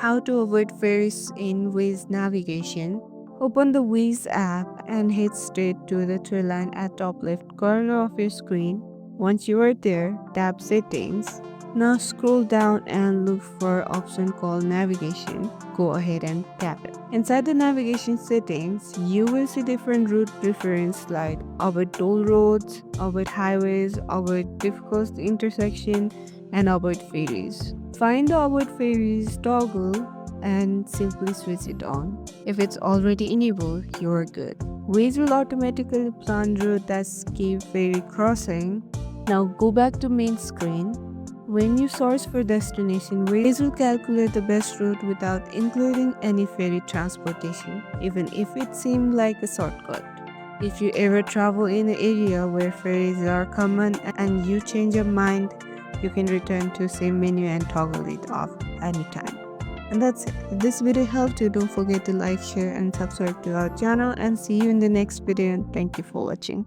how to avoid ferries in Waze Navigation. Open the Waze app and head straight to the tree line at top left corner of your screen. Once you are there, tap Settings. Now scroll down and look for option called Navigation. Go ahead and tap it. Inside the navigation settings, you will see different route preference like avoid toll roads, avoid highways, avoid difficult intersection, and avoid ferries. Find the avoid ferries toggle and simply switch it on. If it's already enabled, you're good. Waze will automatically plan route that skip ferry crossing. Now go back to main screen. When you search for destination, Waze will calculate the best route without including any ferry transportation, even if it seemed like a shortcut. If you ever travel in an area where ferries are common and you change your mind, you can return to same menu and toggle it off anytime. And that's it. If this video helped you, don't forget to like, share, and subscribe to our channel, and see you in the next video. And thank you for watching.